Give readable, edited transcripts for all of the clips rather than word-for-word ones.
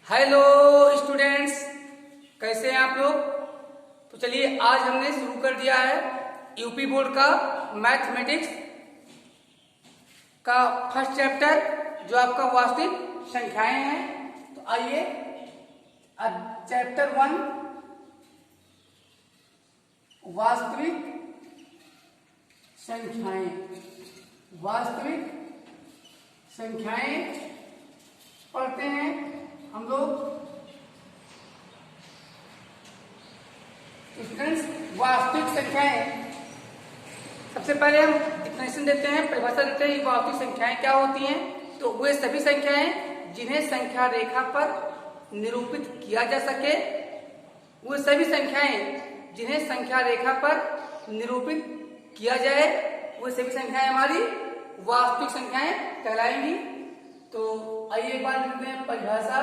Hello students, कैसे हैं आप लोग। तो चलिए आज हमने शुरू कर दिया है यूपी बोर्ड का मैथमेटिक्स का फर्स्ट चैप्टर जो आपका वास्तविक संख्याएं हैं। तो आइए चैप्टर 1 वास्तविक संख्याएं पढ़ते हैं हम लोग। स्टूडेंट्स, वास्तविक संख्याएं सबसे पहले हम डिफिनेशन देते हैं, परिभाषा देते हैं। वास्तविक संख्याएं क्या होती हैं? तो वे सभी संख्याएं जिन्हें संख्या रेखा पर निरूपित किया जा सके, वे सभी संख्याएं जिन्हें संख्या रेखा पर निरूपित किया जाए, वे सभी संख्याएं हमारी वास्तविक संख्याएं कहलाएंगी। तो आइए एक बार लिखते हैं परिभाषा।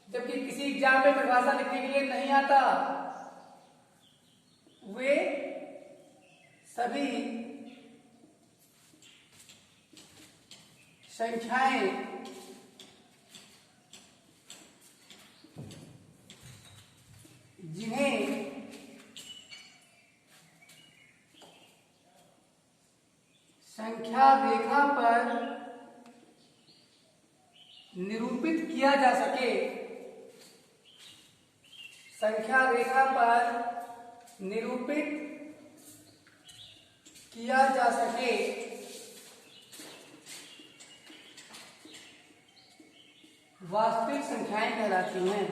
जबकि किसी एग्जाम में परिभाषा लिखने के लिए नहीं आता, वे सभी संख्याएं जिन्हें संख्या रेखा पर निरूपित किया जा सके, संख्या रेखा पर निरूपित किया जा सके, वास्तविक संख्याएं कहलाती हैं।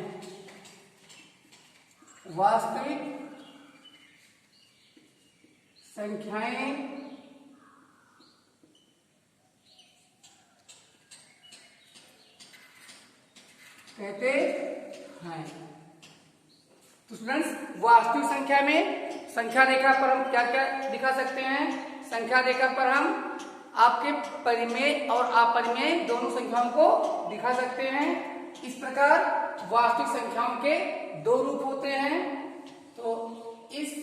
वास्तविक संख्याएं कहते हैं। तो स्टूडेंट्स, वास्तविक संख्या में संख्या रेखा पर हम क्या क्या दिखा सकते हैं? संख्या रेखा पर हम आपके परिमेय और अपरिमेय दोनों संख्याओं को दिखा सकते हैं। इस प्रकार वास्तविक संख्याओं के दो रूप होते हैं। तो इस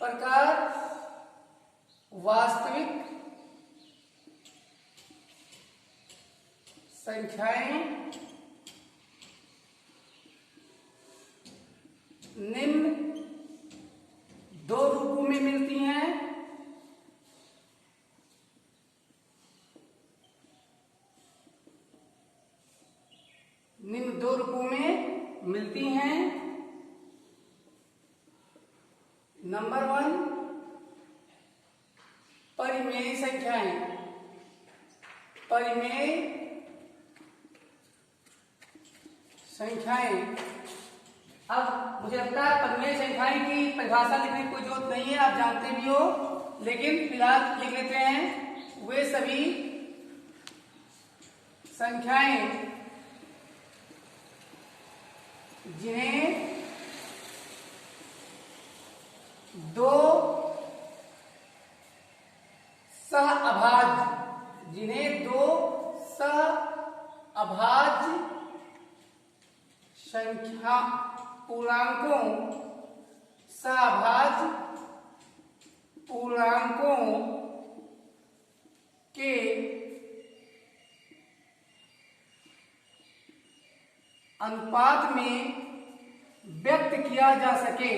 प्रकार वास्तविक संख्याएं निम्न दो रूपों में मिलती हैं। निम्न दो रूपों में मिलती हैं। नंबर 1, परिमेय संख्याएं। परिमेय संख्याएं, अब मुझे लगता है परिमेय संख्याएं की परिभाषा लिखने की कोई जरूरत नहीं है, आप जानते भी हो, लेकिन फिलहाल लिख लेते हैं। वे सभी संख्याएं जिन्हें दो अभाज्य संख्या सभाज्य पूर्णांकों के अनुपात में व्यक्त किया जा सके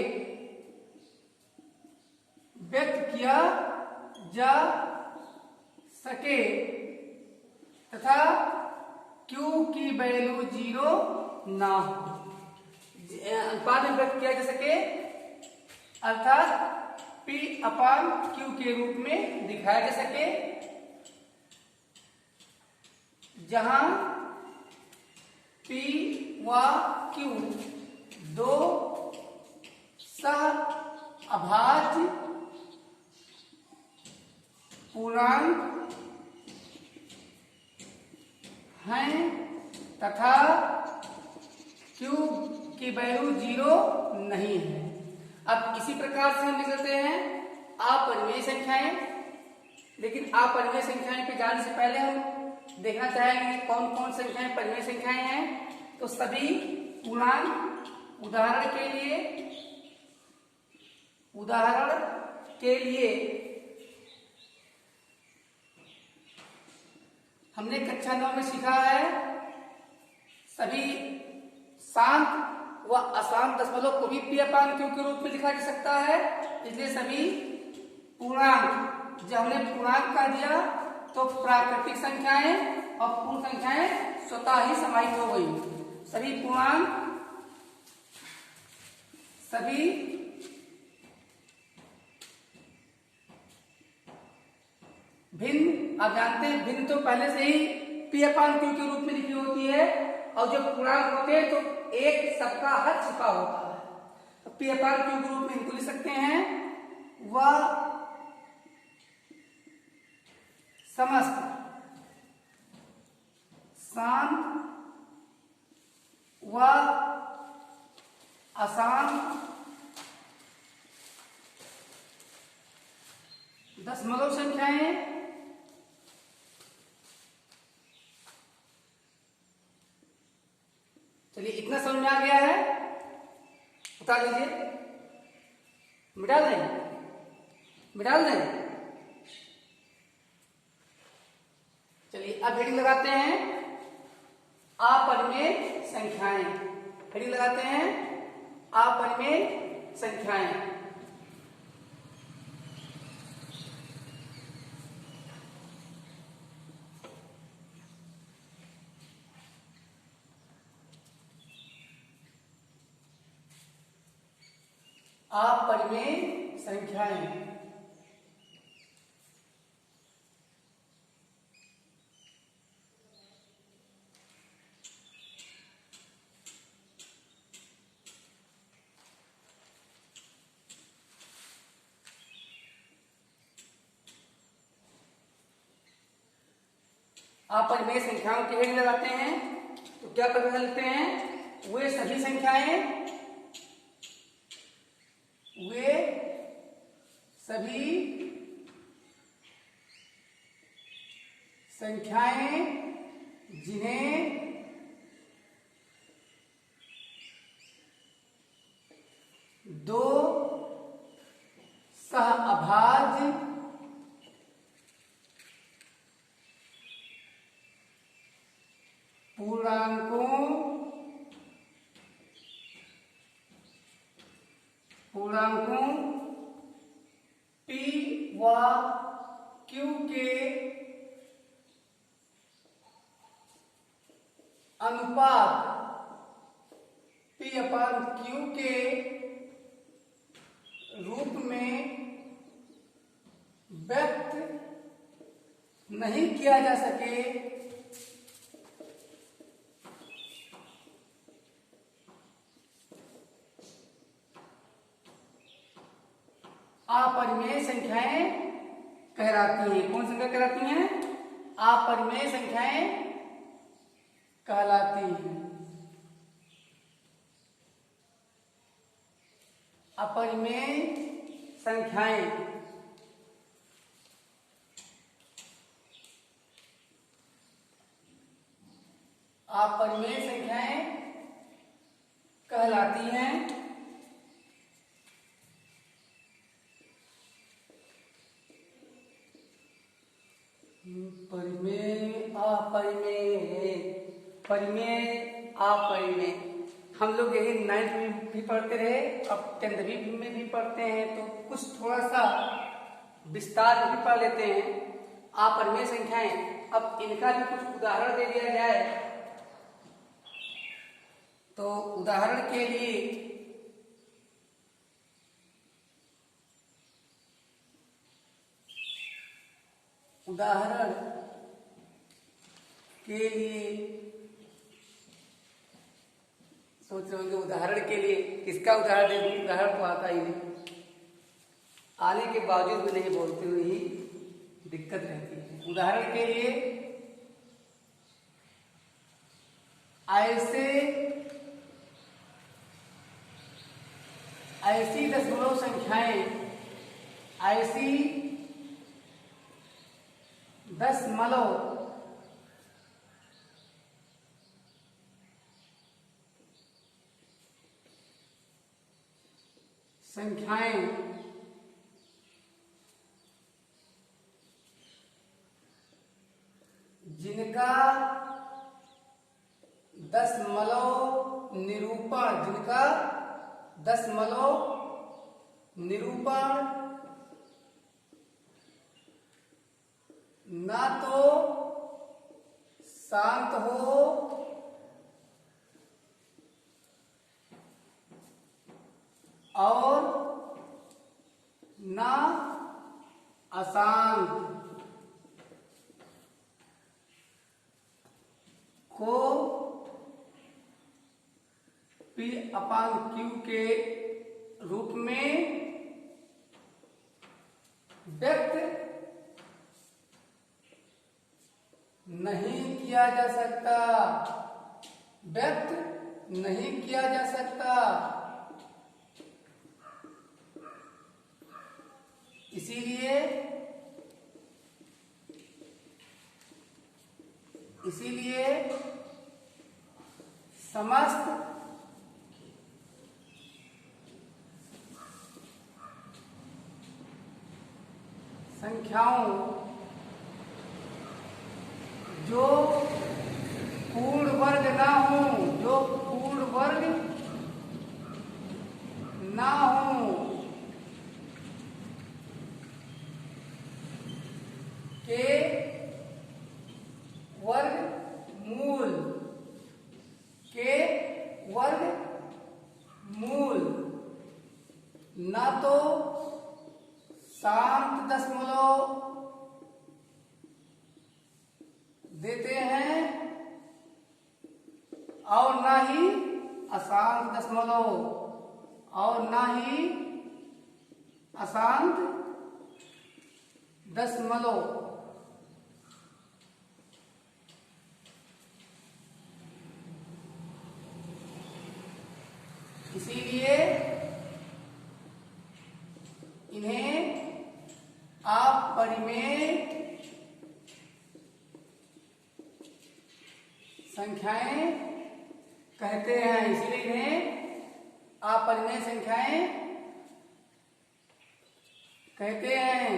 तथा Q की वैल्यू 0 ना हो। अनुपात में व्यक्त किया जा सके अर्थात P/Q के रूप में दिखाया जा सके, जहां P व Q दो सह-अभाज्य पूर्णांक हैं तथा Q की वैल्यू 0 नहीं है। अब इसी प्रकार से हम लिख सकते हैं अपरिमेय संख्याएं। लेकिन अपरिमेय संख्याएं पे जाने से पहले हम देखना चाहेंगे कौन कौन संख्याएं परिमेय संख्याएं हैं। तो सभी पूर्णांक, उदाहरण के लिए हमने कक्षा 9 में सीखा है सभी शांत व अशांत दशमलव को भी p अपान q के रूप में लिखा जा सकता है। इसलिए सभी पूर्णांक, जब हमने पूर्णांक कर दिया तो प्राकृतिक संख्याएं और पूर्ण संख्याएं स्वतः ही समाहित हो गई। सभी पूर्णांक, सभी भिन्न, आप जानते हैं भिन्न तो पहले से ही p अपान q के रूप में लिखी होती है, और जब पूर्णांक होते हैं तो एक सबका हर छिपा होता है। तो p अपान q के रूप में इनको लिख सकते हैं, वह समस्त शांत व अशांत दशमलव संख्याएं चलिए इतना समझ में आ गया है, बता दीजिए। मिटा दें, मिटा दें। चलिए अब हेडिंग लगाते हैं अपरिमेय संख्याएं। हेडिंग लगाते हैं अपरिमेय संख्याएं। अपरिमेय संख्याएं। अपरिमेय संख्याओं की हेडिंग लगाते हैं तो क्या पता लिखते हैं, वे सभी संख्याएं, वे सभी संख्याएं जिन्हें दो सहअभाज्य पूर्णांकों p व q के अनुपात, p अपान q के रूप में व्यक्त नहीं किया जा सके अपरिमेय संख्याएं कहलाती हैं। कौन संख्या कहलाती हैं? अपरिमेय संख्याएं कहलाती हैं। अपरिमेय संख्याएं अपरिमेय संख्याएं कहलाती हैं। परिमेय अपरिमेय, परिमेय अपरिमेय, हम लोग यही 9th में भी पढ़ते रहे, अब 10th में भी पढ़ते हैं, तो कुछ थोड़ा सा विस्तार भी पढ़ लेते हैं। अपरिमेय संख्याएं, अब इनका भी कुछ उदाहरण दे दिया जाए तो उदाहरण के लिए सोच रहे होंगे उदाहरण के लिए किसका उदाहरण दे दूं, उदाहरण तो आता ही नहीं, आने के बावजूद भी नहीं बोलते हुए ही दिक्कत रहती है। उदाहरण के लिए ऐसी दशमलव संख्याएं, ऐसी दशमलव संख्याएं जिनका दशमलव निरूपण, जिनका दशमलव निरूपण ना तो शांत हो और ना अशांत को P अपान Q के रूप में व्यक्त नहीं किया जा सकता, व्यक्त नहीं किया जा सकता। इसीलिए समस्त संख्याओं जो पूर्ण वर्ग ना हो, जो पूर्ण वर्ग ना हो, के वर्गमूल, के वर्गमूल ना तो शांत दशमलव देते हैं और ना ही अशांत दशमलव, और ना ही अशांत दशमलव। इसीलिए इन्हें अपरिमेय संख्याएं कहते हैं। इसीलिए इन्हें अपरिमेय संख्याएं कहते हैं।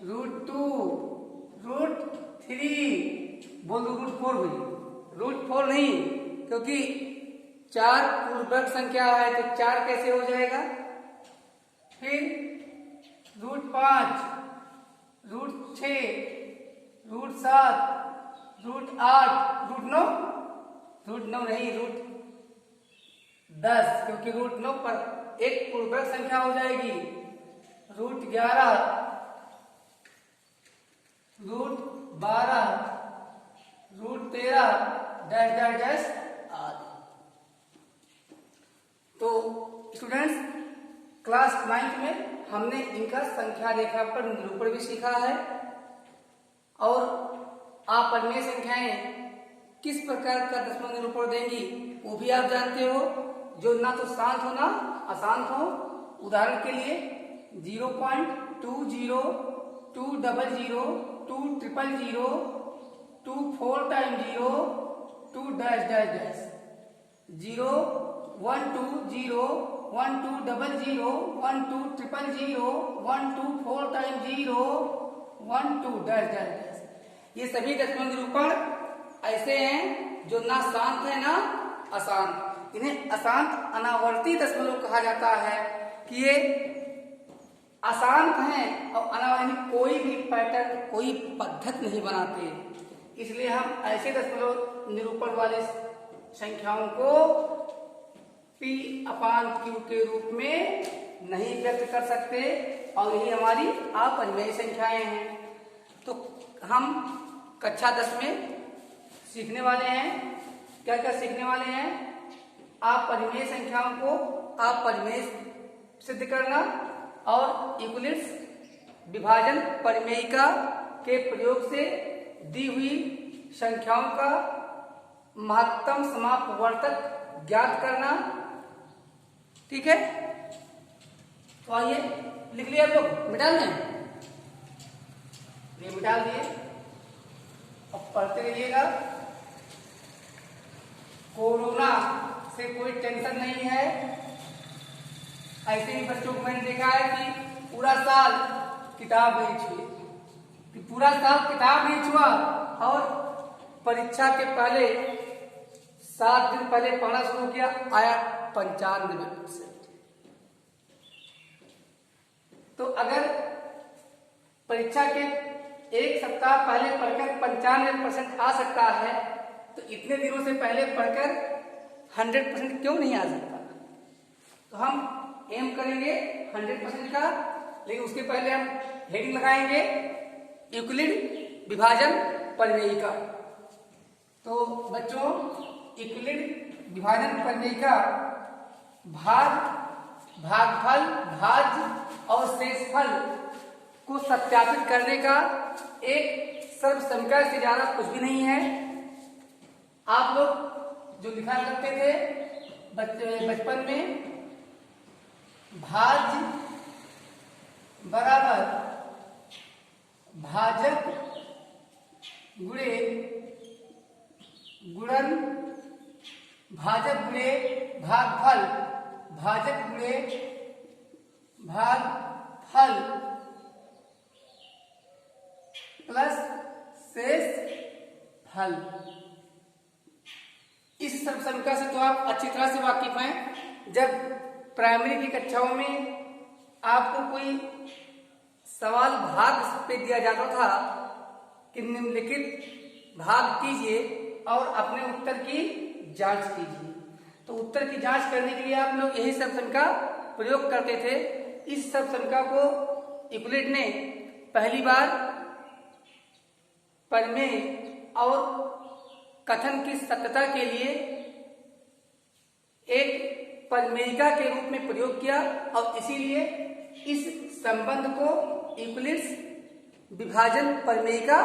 √2, √3 बोल दो, √4 भी, √4 नहीं, क्योंकि 4 पूर्ववर्ग संख्या है तो 4 कैसे हो जाएगा। फिर √5, √6, √7, √8, √9, √9 नहीं, √10, क्योंकि √9 पर एक पूर्ववर्ग संख्या हो जाएगी। √11, √12, √13 डैश डैश डैश आदि। तो स्टूडेंट्स, क्लास 9th में हमने इनका संख्या रेखा पर निरूपण भी सीखा है और अपरिमेय संख्याएं किस प्रकार का दशमलव निरूपण देंगी वो भी आप जानते हो, जो ना तो शांत हो ना अशांत हो। उदाहरण के लिए 0.20, 200, 200, 2 4 time 0, 2 dash dash dash, 0 1 2 0 1 2 00, 1 2 000, 1 2 4 time 0, 1 2 dash dash dash. ये सभी दशमलव निरूपण ऐसे हैं जो ना शांत है ना अशांत। इन्हें अशांत अनावर्ती दशमलव कहा जाता है कि ये अशांत हैं और अनावर्ती कोई भी पैटर्न, कोई पद्धति नहीं बनाते। इसलिए हम ऐसे दशमलव निरूपण वाले संख्याओं को P अपान Q के रूप में नहीं व्यक्त कर सकते और यही हमारी अपरिमेय संख्याएं हैं। तो हम कक्षा 10 में सीखने वाले हैं, क्या क्या सीखने वाले हैं। अपरिमेय संख्याओं को अपरिमेय सिद्ध करना और यूक्लिड्स विभाजन परिमेयिका के प्रयोग से दी हुई संख्याओं का महत्तम समापवर्तक ज्ञात करना। ठीक है, तो आइए लिख लिया आप लोग, मिटा लें, ये मिटा दिए। अब पढ़ते रहिएगा। कोरोना से कोई टेंशन नहीं है। ऐसे ही बच्चों को मैंने देखा है कि पूरा साल किताब नहीं छुए, कि पूरा साल किताब नहीं छुआ और परीक्षा के पहले 7 दिन पहले पढ़ना शुरू किया, आया 95%। तो अगर परीक्षा के एक सप्ताह पहले पढ़कर 95% आ सकता है, तो इतने दिनों से पहले पढ़कर 100% क्यों नहीं आ सकता? तो हम एम करेंगे 100% का, लेकिन उसके पहले हम हेडिंग लगाएंगे यूक्लिड विभाजन प्रमेय का। तो बच्चों, यूक्लिड विभाजन प्रमेय का भाग, भागफल, भाज्य और शेषफल को सत्यापित करने का एक सर्वसंख्या से ज्यादा कुछ भी नहीं है। आप लोग जो लिखा करते थे बचपन में, भाज्य बराबर भाजक गुणे गुणन, भाजक गुणे भागफल, भाजक गुणे भागफल प्लस शेष फल। इस सर्वसंख्या से तो आप अच्छी तरह से वाकिफ हैं। जब प्राइमरी की कक्षाओं में आपको कोई सवाल भाग पे दिया जाता था कि निम्नलिखित भाग कीजिए और अपने उत्तर की जांच कीजिए, तो उत्तर की जांच करने के लिए आप लोग यही सर्वसंख्या प्रयोग करते थे। इस सर्वसंख्या को यूक्लिड ने पहली बार प्रमेय और कथन की सत्यता के लिए एक प्रमेयिका के रूप में प्रयोग किया, और इसीलिए इस संबंध को यूक्लिड्स विभाजन प्रमेयिका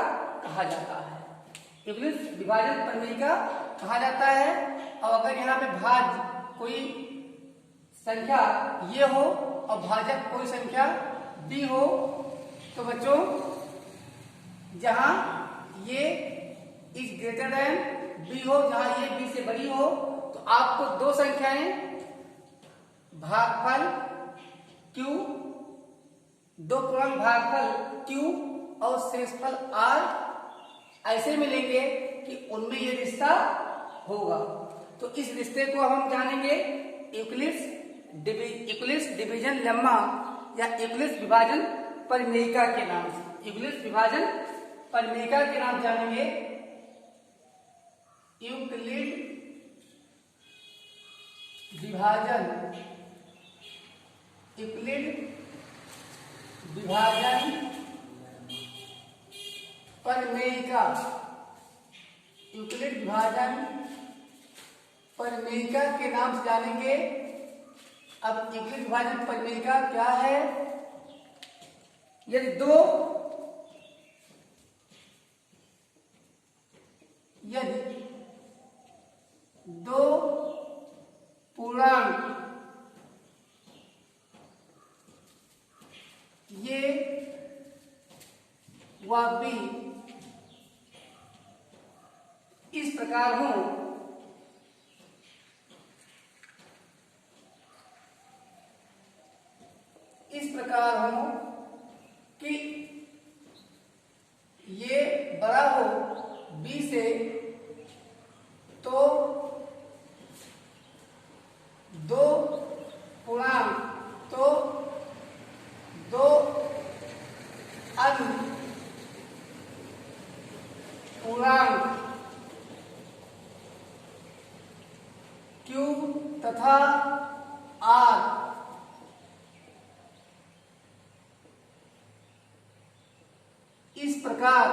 कहा जाता है। यूक्लिड्स विभाजन प्रमेयिका कहा जाता है। और अगर यहाँ पे भाज्य कोई संख्या ये हो और भाजक कोई संख्या बी हो, तो बच्चों जहां ये इज ग्रेटर देन बी हो, जहां ये बी से बड़ी हो, तो आपको दो संख्याएं भागफल Q, दो पूर्णांक भागफल Q और शेषफल R ऐसे मिलेंगे कि उनमें ये रिश्ता होगा। तो इस रिश्ते को हम जानेंगे यूक्लिड्स डिवीजन लेम्मा या यूक्लिड्स विभाजन प्रमेयिका के नाम से। यूक्लिड्स विभाजन प्रमेयिका के नाम जानेंगे यूक्लिड विभाजन प्रमेयिका। यूक्लिड विभाजन प्रमेयिका के नाम से जानेंगे। अब यूक्लिड विभाजन प्रमेयिका क्या है? यदि दो पूर्णांक ये व बी इस प्रकार हो, कि ये बड़ा हो बी से, तो दो पूर्णांक, तो दो अन्य पूर्णांक Q तथा R इस प्रकार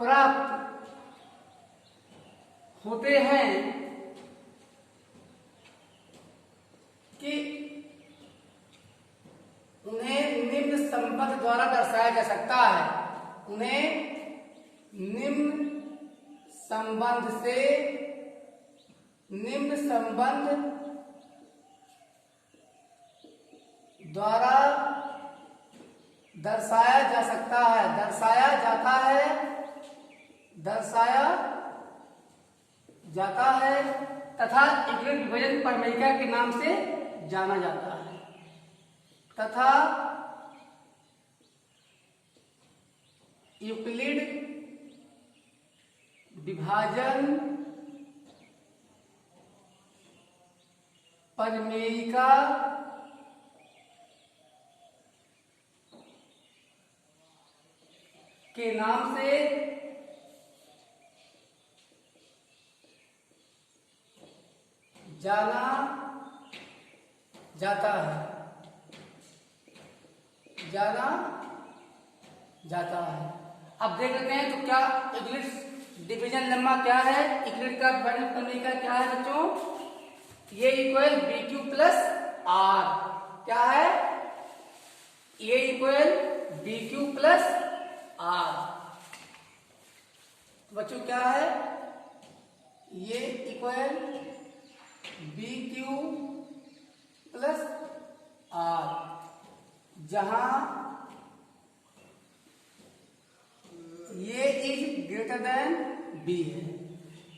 प्राप्त होते हैं कि उन्हें निम्न संबंध द्वारा दर्शाया जा सकता है। उन्हें निम्न संबंध द्वारा दर्शाया जा सकता है, दर्शाया जाता है तथा यूक्लिड विभाजन प्रमेयिका के नाम से जाना जाता है। तथा यूक्लिड विभाजन परिमेयिका के नाम से जाना जाता है, जाना जाता है। अब देख लेते हैं तो क्या यूक्लिड डिवीजन लेम्मा क्या है, यूक्लिड का विभाजन परिमेयिका क्या है बच्चों, ये equal B Q plus R, क्या है, ये equal B Q plus R. बच्चों क्या है, ये equal B Q plus R, जहां ये इज ग्रेटर देन बी है।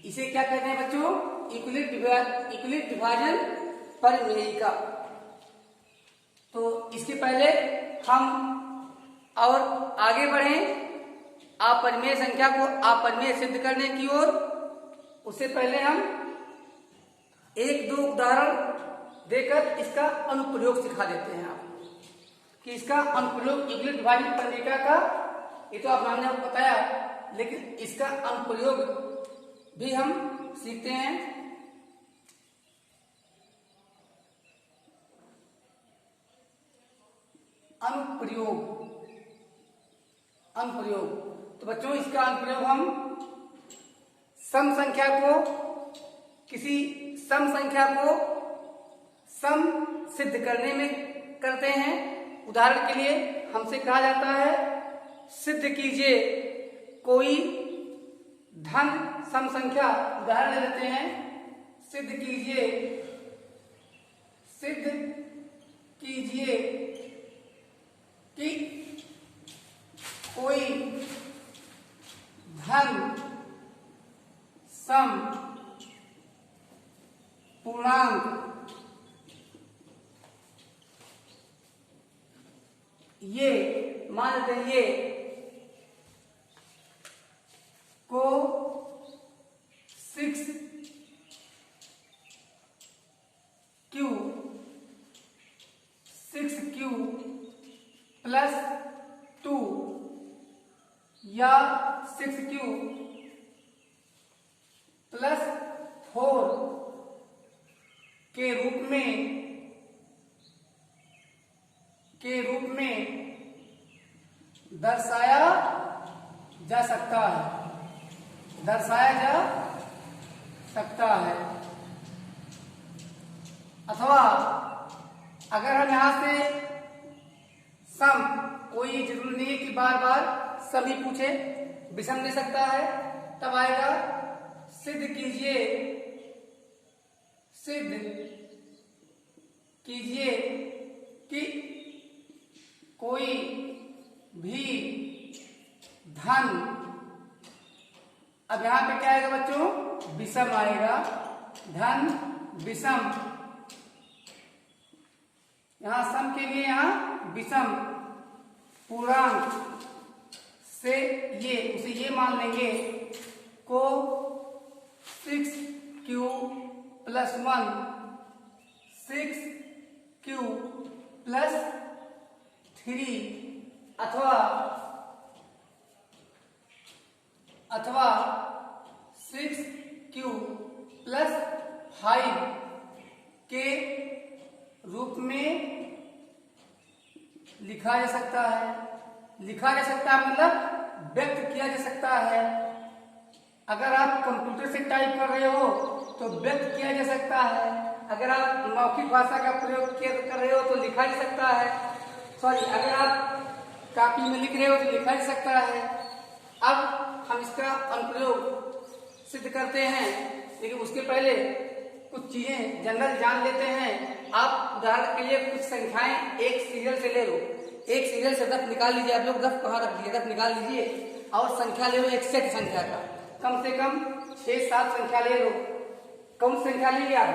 इसे क्या कहते हैं बच्चों, यूक्लिड विभाजन परिमेयिका। तो इसके पहले हम और आगे बढ़ें अपरिमेय संख्या को अपरिमेय सिद्ध करने की ओर, उससे पहले हम एक दो उदाहरण देकर इसका अनुप्रयोग सिखा देते हैं आपको कि इसका अनुप्रयोग यूक्लिड विभाजन परिमेयिका का, ये तो आप हमने बताया, लेकिन इसका अनुप्रयोग भी हम सीखते हैं। अनुप्रयोग तो बच्चों इसका अनुप्रयोग हम सम संख्या को, किसी सम संख्या को सम सिद्ध करने में करते हैं। उदाहरण के लिए हमसे कहा जाता है सिद्ध कीजिए कोई धन सम संख्या। उदाहरण ले लेते हैं, सिद्ध कीजिए कि कोई धन सम पूर्णांक ये मान लेते हैं, ये को 6q प्लस 2 या 6q प्लस 4 के रूप में दर्शाया जा सकता है, अथवा अगर हम यहां से सम, कोई जरूरी नहीं है कि बार बार सम ही पूछे, विषम दे सकता है, तब आएगा सिद्ध कीजिए कि कोई भी धन, अब यहां पे क्या आएगा बच्चों, विषम आएगा, धन विषम, यहां सम के लिए यहां विषम पूर्णांक से उसे ये मान लेंगे को 6q प्लस 1 6q प्लस 3 अथवा 6q प्लस 5 के रूप में लिखा जा सकता है। मतलब व्यक्त किया जा सकता है। अगर आप कंप्यूटर से टाइप कर रहे हो तो व्यक्त किया जा सकता है, अगर आप मौखिक भाषा का प्रयोग कर रहे हो तो लिखा जा सकता है, अगर आप कॉपी में लिख रहे हो तो लिखा जा सकता है। अब हम इसका अनुप्रयोग सिद्ध करते हैं, लेकिन उसके पहले कुछ चीजें जनरल जान लेते हैं। आप उदाहरण के लिए कुछ संख्याएं एक सीरियल से ले लो, एक सीरियल से रफ निकाल लीजिए, आप लोग रफ कहाँ रख लिए, रफ निकाल लीजिए और संख्या ले लो एक सेट संख्या का, कम से कम 6-7 संख्या ले लो। कौन संख्या लेंगे आप,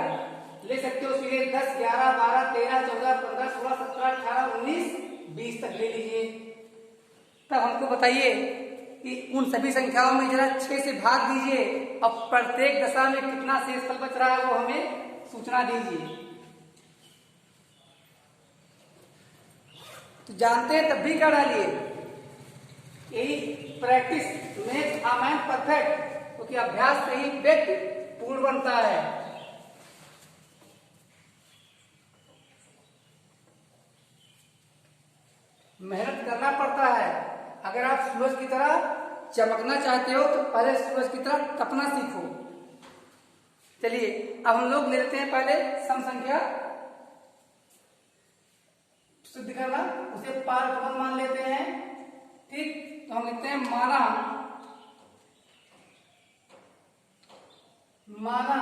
ले सकते हो सीधे 10, 11, 12, 13, 14, 15, 16, 17, 18, 19, 20 तक ले लीजिए। तब हमको बताइए कि उन सभी संख्याओं में जरा 6 से भाग दीजिए और प्रत्येक दशा में कितना शेषफल बच रहा है वो हमें सूचना दीजिए। तो जानते हैं तब भी क्या डालिए, यही practice makes a man perfect, क्योंकि अभ्यास से ही व्यक्ति पूर्ण बनता है। मेहनत करना पड़ता है। अगर आप सूरज की तरह चमकना चाहते हो तो पहले सूरज की तरह तपना सीखो। चलिए अब हम लोग लेते हैं पहले सम संख्या सिद्ध करना, उसे पार्ट 1 मान लेते हैं। ठीक, तो हम लिखते हैं माना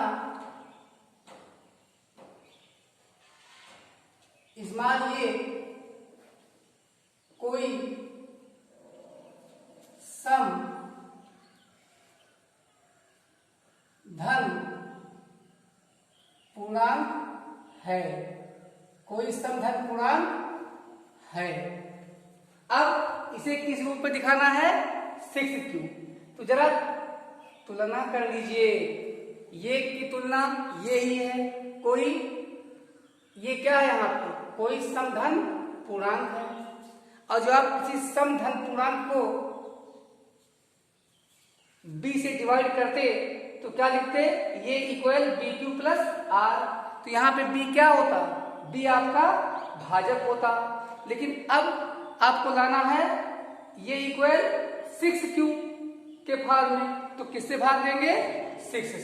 इस्माल ये कोई सम धन पूर्णांक है, कोई सम धन पूर्णांक है। अब इसे किस रूप में दिखाना है, 6q। तो जरा तुलना कर लीजिए, ये की तुलना ये ही है, कोई ये क्या है यहाँ पे, कोई समधन पूर्णांक है। और जो आप किसी समधन पूर्णांक को b से डिवाइड करते तो क्या लिखते, ये इक्वल BQ प्लस R। तो यहाँ पे b क्या होता, b आपका भाजक होता। लेकिन अब आपको लाना है ये इक्वल 6q के भाग में, तो किससे भाग देंगे, 6 से।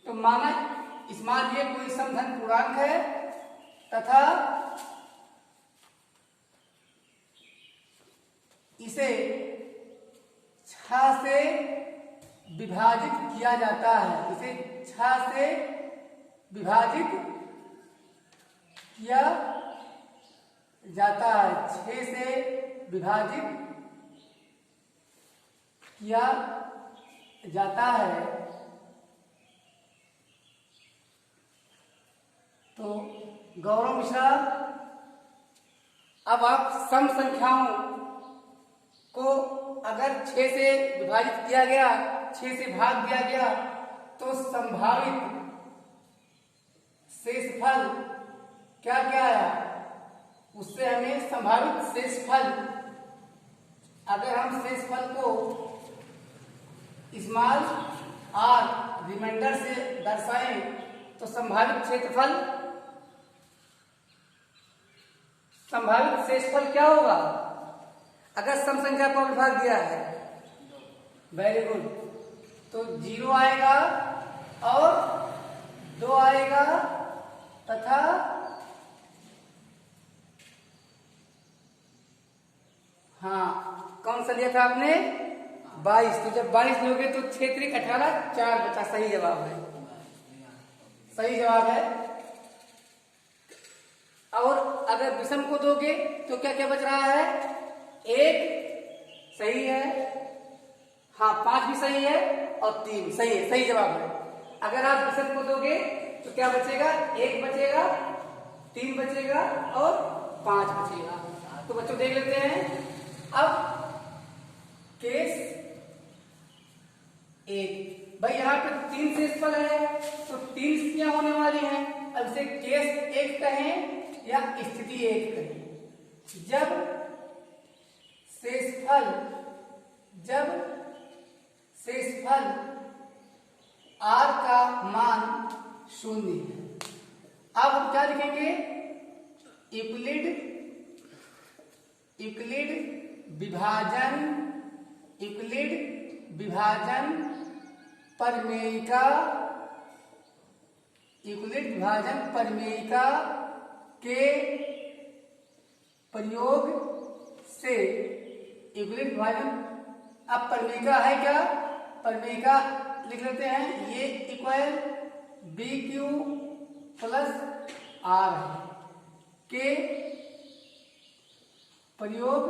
तो माना इस्माल ये कोई समधन पूर्णांक है तथा इसे 6 से विभाजित किया जाता है, इसे 6 से विभाजित किया जाता है, 6 से विभाजित किया जाता है। तो गौरव मिश्रा, अब आप सम संख्याओं को अगर 6 से विभाजित किया गया, 6 से भाग दिया गया, तो संभावित शेषफल क्या क्या आया, उससे हमें संभावित शेषफल, अगर हम शेषफल को स्मॉल r रिमाइंडर से दर्शाएं तो संभावित क्षेत्रफल, संभावित शेषफल क्या होगा, अगर सम संख्या को विभाग दिया है, वेरी गुड, तो 0 आएगा और 2 आएगा तथा हाँ कौन सा लिया था आपने, 22। तो जब 22 लोगे तो 6 3 18, 4 बचा, सही जवाब है, सही जवाब है। और अगर विषम को दोगे तो क्या क्या बच रहा है, 1 सही है, हाँ 5 भी सही है और 3 सही है, सही जवाब है। अगर आप विषम को दोगे तो क्या बचेगा, 1 बचेगा, 3 बचेगा और 5 बचेगा। तो बच्चों देख लेते हैं। अब केस 1, भाई यहाँ पे 3 शेषफल है तो 3 स्थितियां होने वाली हैं। अब इसे केस 1 कहें या स्थिति 1 कहें। जब शेषफल r का मान 0 है। अब हम क्या लिखेंगे, यूक्लिड विभाजन प्रमेयिका, यूक्लिड विभाजन प्रमेयिका के प्रयोग से, यूक्लिड विभाजन, अब प्रमेयिका है क्या, प्रमेयिका लिख लेते हैं, ये इक्वल BQ प्लस R के प्रयोग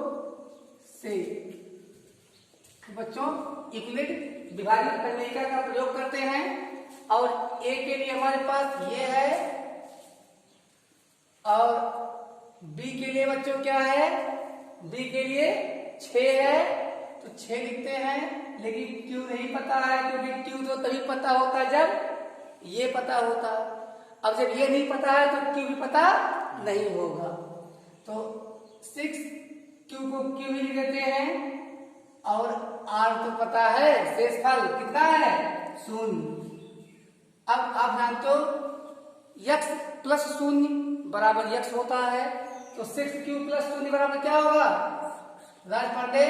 से। बच्चों यूक्लिड विभाजन प्रमेयिका का प्रयोग करते हैं और A के लिए हमारे पास ये है और B के लिए बच्चों क्या है, B के लिए 6 है तो 6 लिखते हैं, लेकिन क्यू नहीं पता है, क्योंकि क्यू तो तभी पता होता जब ये पता होता। अब जब ये नहीं पता है तो क्यू भी पता नहीं होगा। तो 6 क्यू को क्यू ही लिख देते हैं, और आर तो पता है, शेषफल कितना है 0। अब आप जानते हो x प्लस 0 बराबर x होता है, तो 6q प्लस 0 बराबर क्या होगा? राज पांडे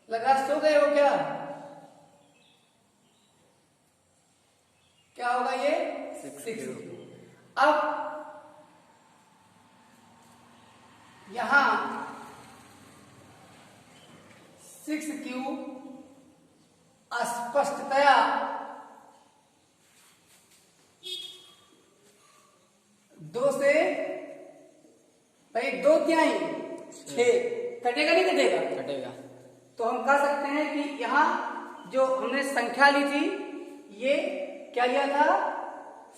लगा सो गए हो क्या? क्या होगा ये 6q। अब यहां 6q स्पष्टतया 2 से भाई 2 तिहाई 6 कटेगा नहीं कटेगा? कटेगा। तो हम कह सकते हैं कि यहाँ जो हमने संख्या ली थी, ये क्या लिया था?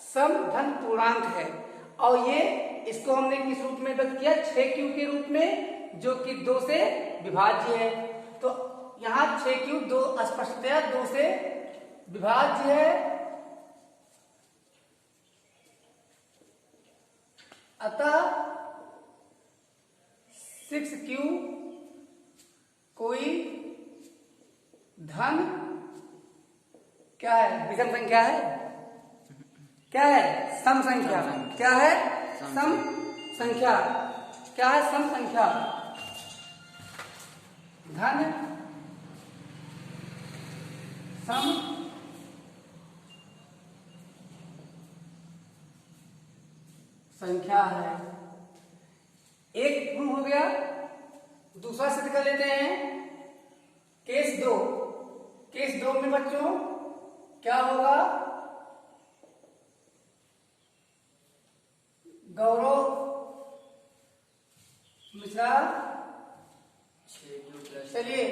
सम धन पूर्णांक है, और ये इसको हमने किस रूप में व्यक्त किया? 6q के रूप में, जो कि 2 से विभाज्य है। तो यहाँ 6q 2 स्पष्टतया 2 से विभाज्य है, अतः 6q कोई धन क्या है? विषम संख्या है? क्या है? सम संख्या। क्या है? सम संख्या। क्या है? सम संख्या। धन सम संख्या है। एक प्रूव हो गया, दूसरा सिद्ध कर लेते हैं। केस 2। केस 2 में बच्चों क्या होगा? गौरव मिश्रा, चलिए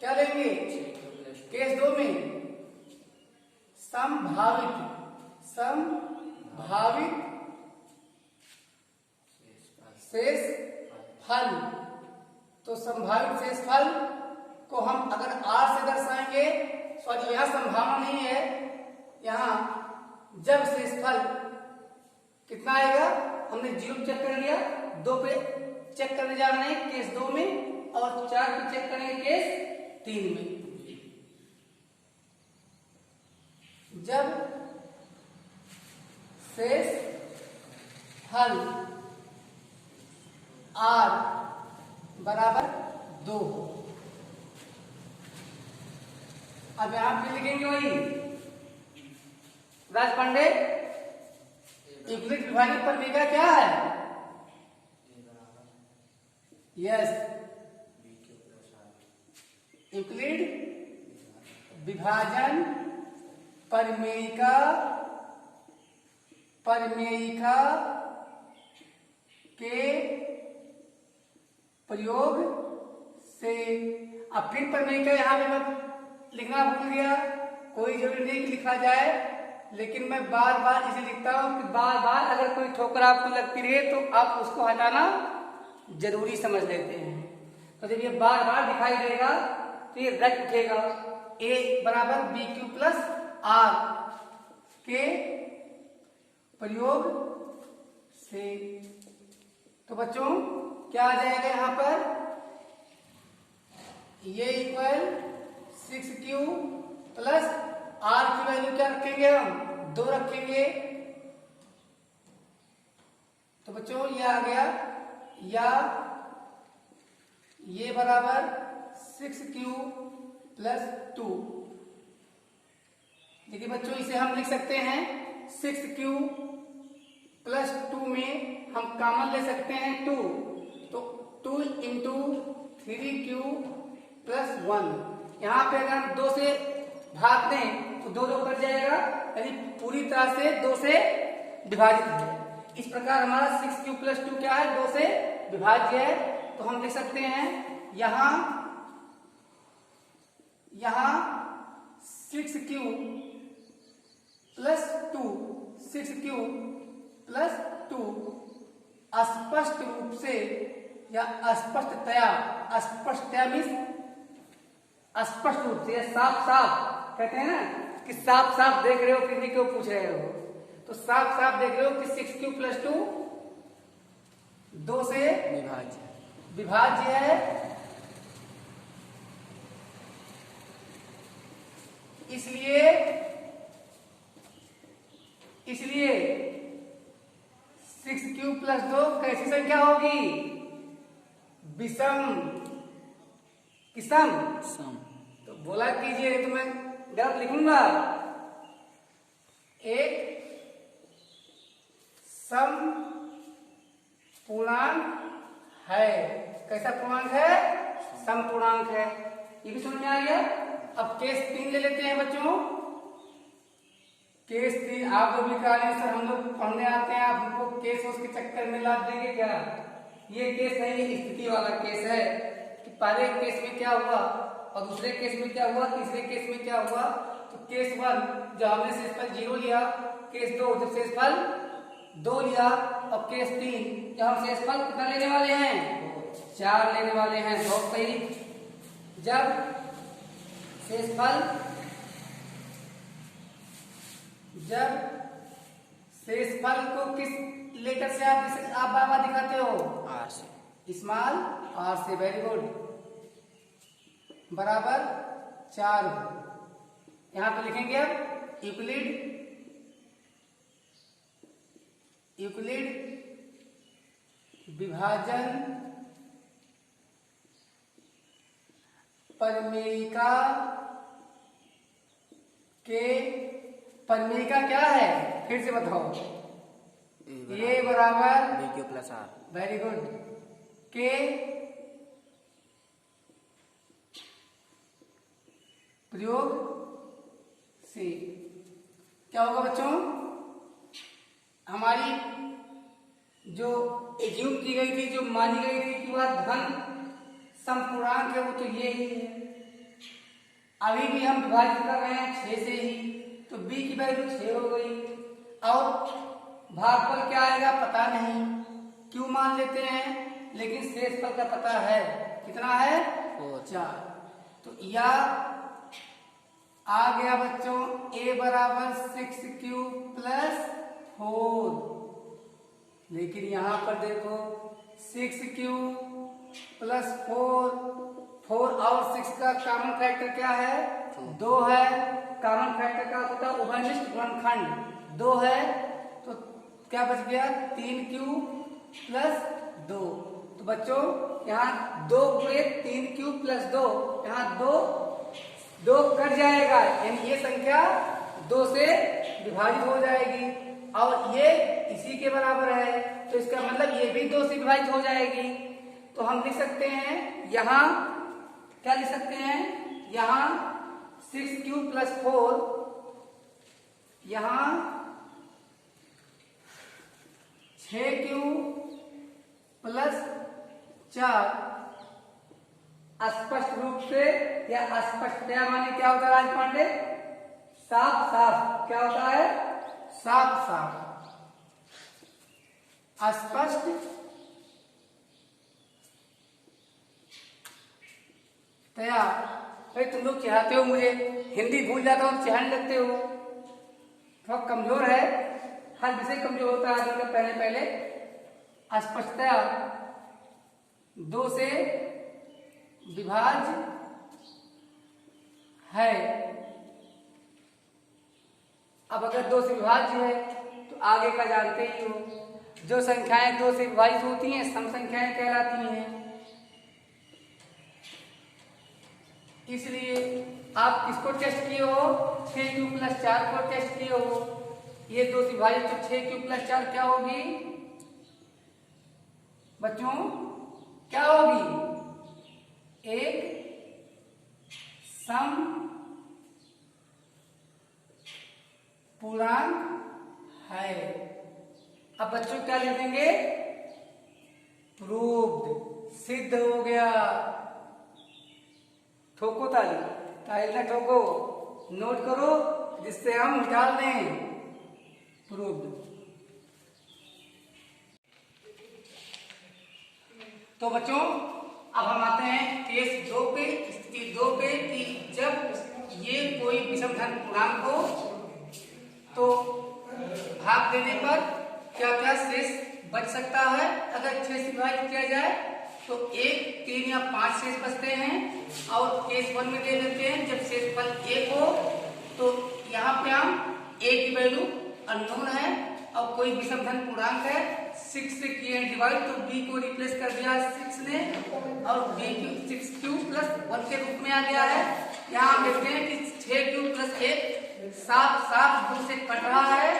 क्या लेंगे? केस 2 में संभावित शेष फल। तो संभावित शेष फल को हम अगर r से दर्शाएंगे, सॉरी यहाँ संभावना नहीं है, यहाँ जब शेषफल कितना आएगा हमने 0 चेक कर लिया, 2 पे चेक करने जा रहे हैं केस 2 में, और 4 पे चेक करेंगे केस 3 में। जब शेष फल r बराबर 2। अब यहां पे लिखेंगे वही राज पांडे, यूक्लिड विभाजन प्रमेय का क्या है? यस, यूक्लिड विभाजन प्रमेय के प्रयोग से। अब फिर प्रमेय का यहाँ पे मैं लिखना भूल गया, कोई जरूरी नहीं कि लिखा जाए, लेकिन मैं बार बार इसे लिखता हूं कि बार बार अगर कोई ठोकर आपको लगती रहे तो आप उसको हटाना जरूरी समझ लेते हैं। तो जब ये बार बार दिखाई देगा तो ये रट उठेगा। a बराबर bq प्लस r के प्रयोग से। तो बच्चों क्या आ जाएगा यहां पर? ये इक्वल 6q प्लस r की वैल्यू क्या रखेंगे? हम 2 रखेंगे। तो बच्चों ये आ गया, या ये बराबर 6q प्लस 2। देखिए बच्चों इसे हम लिख सकते हैं 6q प्लस 2 में हम कॉमन ले सकते हैं 2, तो 2 इंटू 3q प्लस 1। यहाँ पे अगर हम 2 से भाग दें तो 2 कट जाएगा, यानी पूरी तरह से 2 से विभाजित है। इस प्रकार हमारा 6q प्लस 2 क्या है? 2 से विभाज्य है। तो हम लिख सकते हैं यहाँ 6q प्लस 2 6q प्लस 2 स्पष्ट रूप से या अस्पष्टतया, अस्पष्टतया मीन्स स्पष्ट रूप से, साफ साफ कहते हैं ना कि साफ साफ देख रहे हो, किसी को पूछ रहे हो, तो साफ साफ देख रहे हो कि 6q + 2 2 से विभाज्य है, इसलिए 6q + 2 कैसी संख्या होगी? विषम, किसम। तो बोला कीजिए, तो मैं गलत लिखूंगा। एक सम पूर्णांक है। कैसा पूर्णांक है? सम पूर्णांक है। ये भी समझ में आ गया। अब केस 3 ले लेते हैं बच्चों। केस 3 आप जो भी कह रहे हैं सर हम लोग पढ़ने आते हैं, आप हमको केस उसके चक्कर में ला देंगे क्या? ये केस नहीं, ये स्थिति वाला केस है कि पहले केस में क्या हुआ और दूसरे केस में क्या हुआ, तीसरे केस में क्या हुआ। तो केस 1 जब हमने शेषफल 0 लिया, केस 2 जब शेषफल 2 लिया, और केस 3 जब हम शेषफल कितना लेने वाले हैं? 4 लेने वाले हैं। बहुत सही। जब शेषफल को किस लेटर से आप बार दिखाते हो? आर से, स्मॉल आर से। Very good. बराबर 4 यहां पे लिखेंगे अब यूक्लिड विभाजन परिमेयिका के, परिमेयिका क्या है फिर से बताओ? ए बराबर BQ + R। Very good. के प्रयोग से क्या होगा बच्चों? हमारी जो एज्यूम की गई थी, जो मानी गई थी कि वह धन समपूर्णांक है, वो तो ये ही है। अभी भी हम विभाजित कर रहे हैं 6 से ही, तो b की वैल्यू 6 हो गई। और भागफल क्या आएगा पता नहीं, क्यों मान लेते हैं, लेकिन शेषफल का पता है। कितना है? 4। तो या आ गया बच्चों a बराबर 6q + 4। लेकिन यहां पर देखो 6q + 4 और 6 का कॉमन फैक्टर क्या है? 2 है। कॉमन फैक्टर का होता है उभयनिष्ठ गुणनखंड 2 है, तो क्या बच गया? 3q + 2। तो बच्चों यहाँ 2 गुणे 3q + 2, यहाँ 2 कट जाएगा, यानी ये संख्या 2 से विभाजित हो जाएगी, और ये इसी के बराबर है, तो इसका मतलब ये भी 2 से विभाजित हो जाएगी। तो हम लिख सकते हैं यहाँ, क्या लिख सकते हैं? यहाँ 6q + 4, यहाँ 6q + 4 स्पष्ट रूप से या अस्पष्टतया माने क्या होता है राज पांडे? साफ साफ। क्या होता है? साफ साफ। अस्पष्ट तया। भाई तुम लोग चिढ़ाते हो मुझे, हिंदी भूल जाता हूं, चिढ़ाने लगते हो। थोड़ा कमजोर है, हर विषय कमजोर होता है आदमी का। पहले अस्पष्टतया 2 से विभाज्य है। अब अगर 2 से विभाज्य है तो आगे का जानते ही हो, जो संख्याएं 2 से विभाजित होती हैं सम संख्याएं कहलाती हैं। इसलिए आप किसको टेस्ट किए हो? 6q + 4 को टेस्ट किए हो। ये 2 से विभाजित, तो 6q + 4 क्या होगी बच्चों? क्या होगी? एक सम पूर्णांक है। अब बच्चों क्या लिखेंगे? प्रूव्ड, सिद्ध हो गया। ठोको ताली, ताली ना ठोको, नोट करो जिससे हम निकाल दें। प्रूव्ड। तो बच्चों अब हम आते हैं केस 2 पे, स्थिति 2 पे कि जब ये कोई विषम धन पूर्णांक हो तो भाग देने पर क्या क्या शेष बच सकता है। अगर 6 से विभाजित किया जाए तो 1, 3 या 5 शेष बचते हैं। और केस 1 में दे देते हैं जब शेषफल 1 हो तो यहाँ पे हम a की वैल्यू अननोन है और कोई विषम धन पूर्णांक है, 6 से किए डिवाइड तो b को रिप्लेस कर दिया 6 ने और b क्यूब 6 क्यूब प्लस 1 के रूप में आ गया है। यहाँ हम देखते हैं कि 6 क्यूब प्लस 1 7 2 से कट रहा है,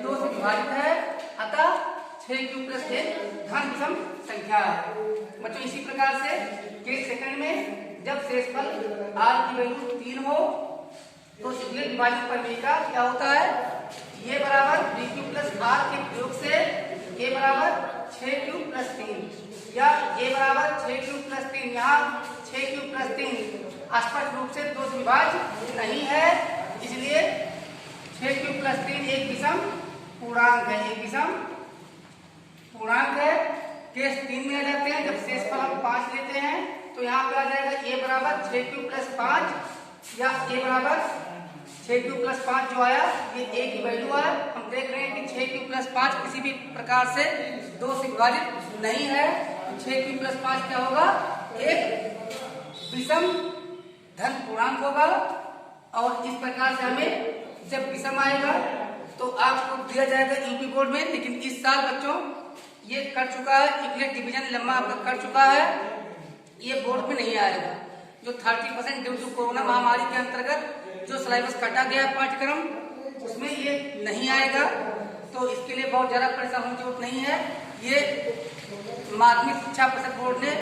2 से विभाजित है, अतः 6 क्यूब प्लस 1 धन विषम संख्या है। बच्चों इसी प्रकार से केस सेकंड में जब शेषफल r की वैल्यू 3 हो तो सिग्नल विभाजित पर b का क्या होता है, ये बराबर b क्यूब प्लस r के प्रयोग से a बराबर 6 क्यूब प्लस 3 या a बराबर 6 क्यूब प्लस 3। यहाँ 6 क्यूब प्लस 3 स्पष्ट रूप से 2 से विभाज्य नहीं है, इसलिए 6 क्यूब प्लस 3 एक विषम पूर्णांक है, एक विषम पूर्णांक है। केस 3 में आ जाते हैं जब शेषफल हम 5 लेते हैं तो यहाँ पे आ जाएगा a बराबर 6 क्यूब प्लस 5 या a बराबर 6 क्यूब प्लस 5 जो आया ये a की वैल्यू है। हम देख रहे हैं कि 6 क्यूब प्लस 5 किसी भी प्रकार से 2 से विभाजित नहीं है। 6 क्यूब प्लस 5 क्या होगा, एक विषम धन पूर्णांक होगा। और इस प्रकार से हमें जब विषम आएगा तो आपको दिया जाएगा यूपी बोर्ड में, लेकिन इस साल बच्चों ये कर चुका है, यूक्लिड डिवीजन लेम्मा आपका कर चुका है, ये बोर्ड में नहीं आएगा। जो 30% ड्यू टू कोरोना महामारी के अंतर्गत जो सिलेबस काटा गया पाठ्यक्रम उसमें ये नहीं आएगा, तो इसके लिए बहुत ज्यादा परेशान होने की जरूरत नहीं है। ये माध्यमिक शिक्षा परिषद बोर्ड ने